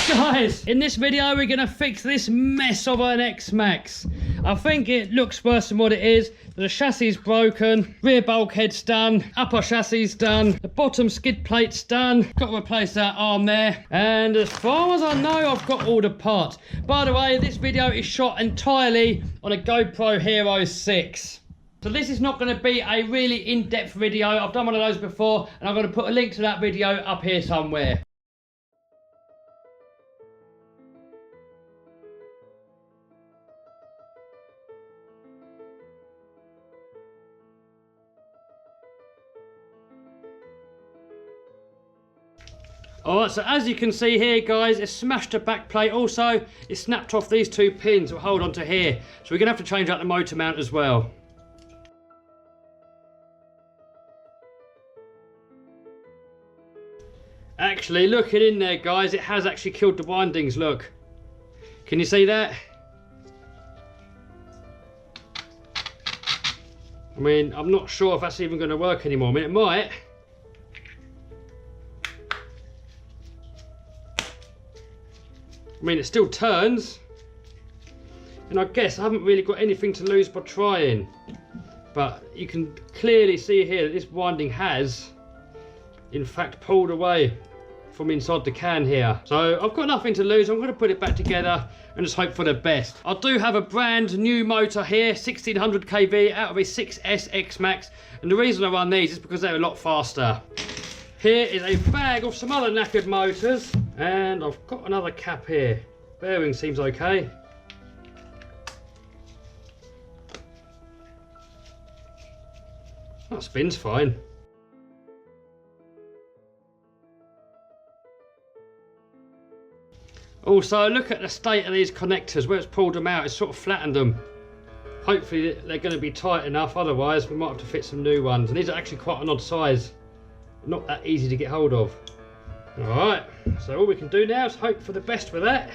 Guys, in this video we're going to fix this mess of an X-Maxx. I think it looks worse than what it is. The chassis is broken, rear bulkhead's done, upper chassis is done, the bottom skid plate's done. Got to replace that arm there. And as far as I know, I've got all the parts. By the way, this video is shot entirely on a GoPro Hero 6. So this is not going to be a really in-depth video. I've done one of those before, and I'm going to put a link to that video up here somewhere. Alright, so as you can see here, guys, it's smashed the back plate. Also, it snapped off these two pins that hold onto here. So we're going to have to change out the motor mount as well. Actually, looking in there, guys, it has actually killed the windings, look. Can you see that? I mean, I'm not sure if that's even going to work anymore. I mean, it might. I mean, it still turns, and I guess I haven't really got anything to lose by trying. But you can clearly see here that this winding has, in fact, pulled away from inside the can here. So I've got nothing to lose. I'm going to put it back together and just hope for the best. I do have a brand new motor here, 1600 kV out of a M.2ssd X-Maxx, and the reason I run these is because they're a lot faster. Here is a bag of some other knackered motors, and I've got another cap here. Bearing seems okay. That spins fine. Also, look at the state of these connectors. Where it's pulled them out, it's sort of flattened them. Hopefully they're going to be tight enough, otherwise we might have to fit some new ones. And these are actually quite an odd size. Not that easy to get hold of. Alright, so all we can do now is hope for the best with that.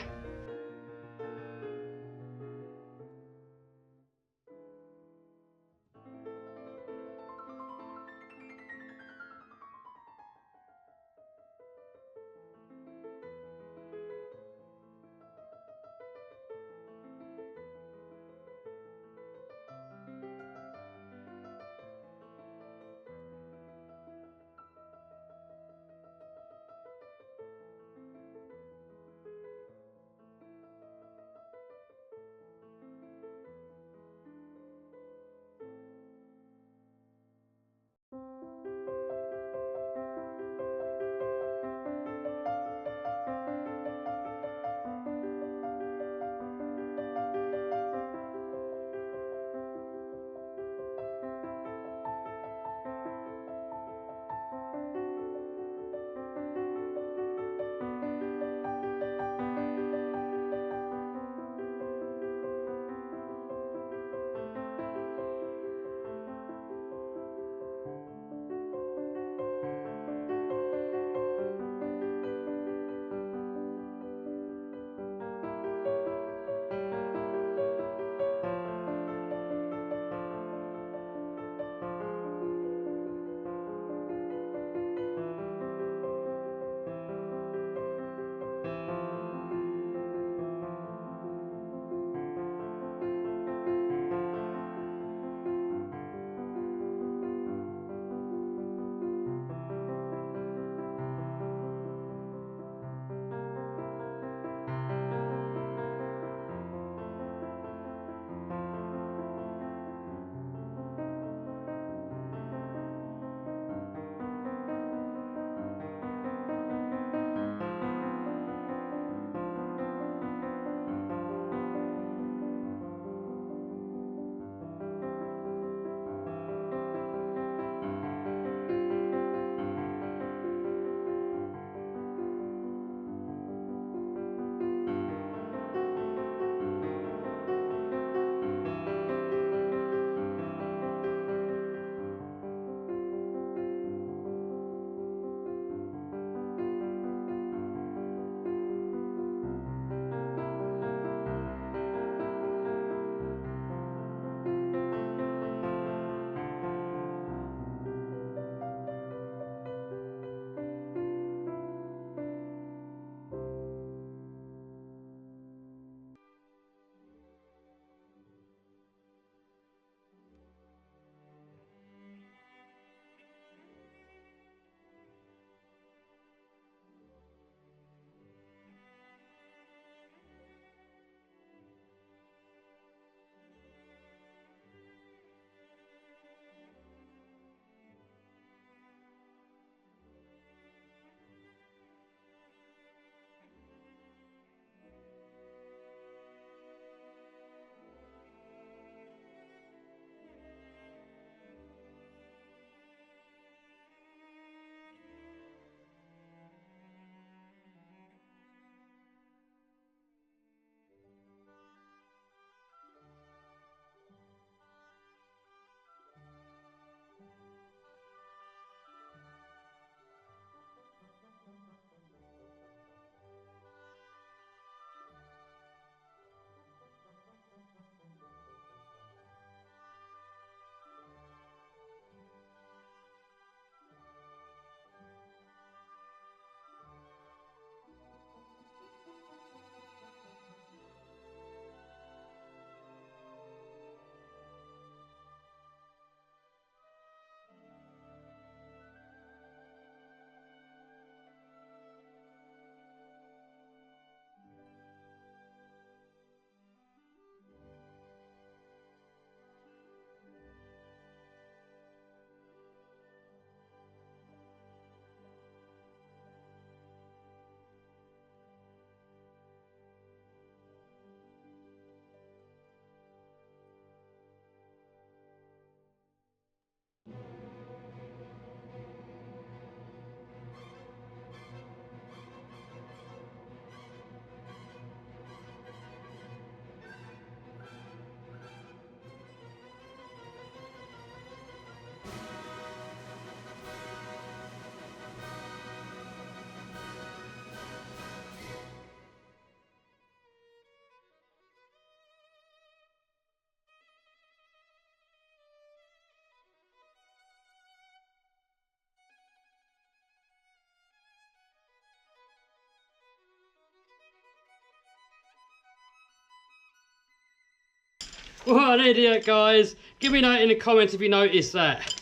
What an idiot, guys. Give me a note in the comments if you noticed that.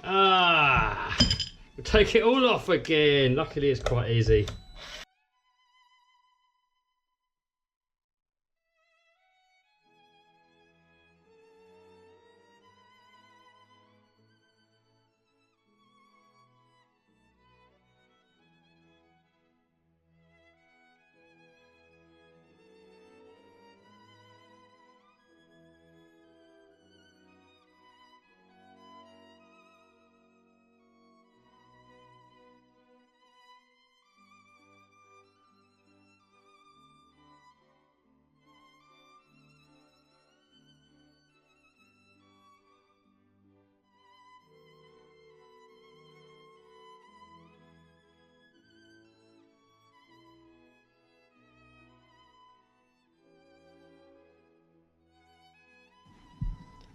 We'll take it all off again. Luckily it's quite easy.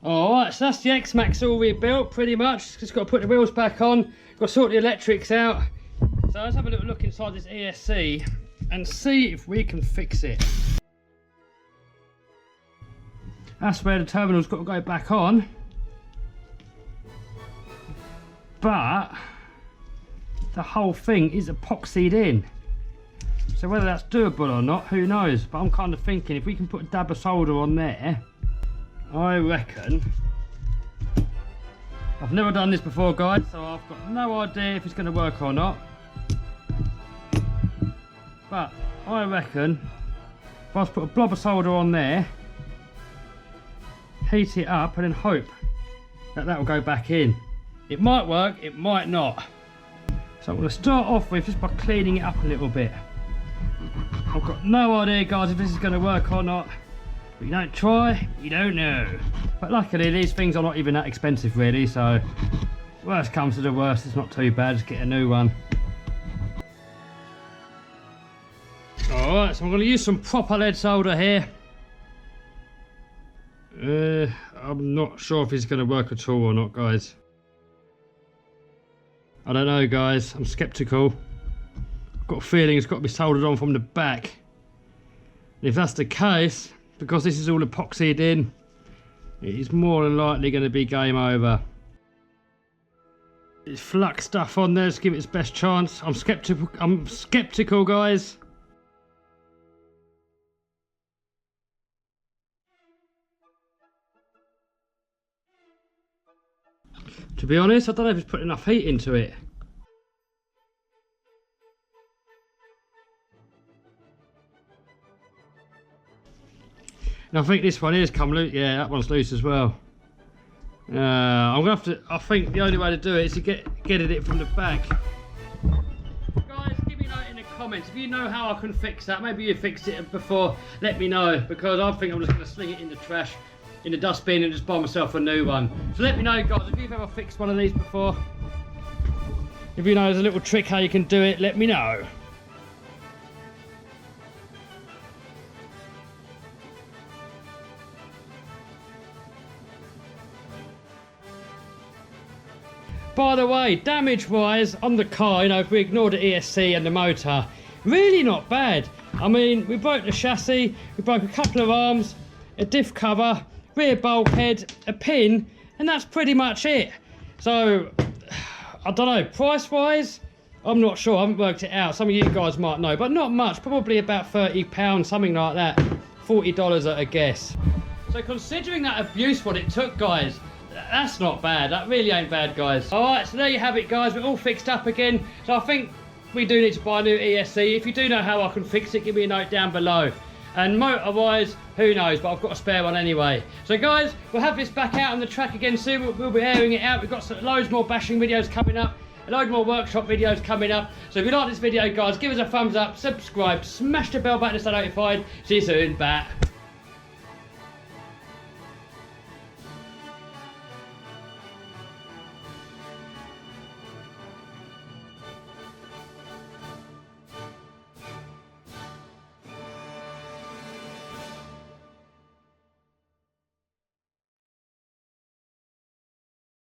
Alright, so that's the X-Maxx all rebuilt pretty much. Just got to put the wheels back on, got to sort the electrics out. So let's have a little look inside this ESC and see if we can fix it. That's where the terminal's got to go back on. But the whole thing is epoxied in. So whether that's doable or not, who knows? But I'm kind of thinking if we can put a dab of solder on there, I reckon. I've never done this before, guys, so I've got no idea if it's going to work or not. But I reckon if I just put a blob of solder on there, heat it up and then hope that that will go back in. It might work, it might not. So I'm going to start off with just by cleaning it up a little bit. I've got no idea, guys, if this is going to work or not. But you don't try, you don't know. But luckily these things are not even that expensive really, so worst comes to the worst, it's not too bad, just get a new one. Alright, so I'm going to use some proper lead solder here. I'm not sure if it's going to work at all or not, guys. I don't know, guys, I'm skeptical. I've got a feeling it's got to be soldered on from the back. And if that's the case, because this is all epoxied in, it is more than likely going to be game over. It's flux stuff on there, let's give it its best chance. I'm skeptical, guys. To be honest, I don't know if it's put enough heat into it. And I think this one is come loose. Yeah, that one's loose as well. I'm gonna have to. I think the only way to do it is to get it from the back. Guys, give me a note in the comments if you know how I can fix that. Maybe you fixed it before. Let me know, because I think I'm just gonna sling it in the trash, in the dustbin, and just buy myself a new one. So let me know, guys, if you've ever fixed one of these before. If you know there's a little trick how you can do it, let me know. By the way, damage-wise on the car, you know, if we ignore the ESC and the motor, really not bad. I mean, we broke the chassis, we broke a couple of arms, a diff cover, rear bulkhead, a pin, and that's pretty much it. So, I don't know, price-wise, I'm not sure, I haven't worked it out. Some of you guys might know, but not much, probably about £30, something like that. $40 at a guess. So considering that abuse what it took, guys, that's not bad. That really ain't bad, guys. Alright, so there you have it, guys. We're all fixed up again. So I think we do need to buy a new ESC. If you do know how I can fix it, give me a note down below. And motor-wise, who knows, but I've got a spare one anyway. So guys, we'll have this back out on the track again soon. We'll be airing it out. We've got loads more bashing videos coming up, a load more workshop videos coming up. So if you like this video, guys, give us a thumbs up, subscribe, smash the bell button to stay notified. See you soon. Bye.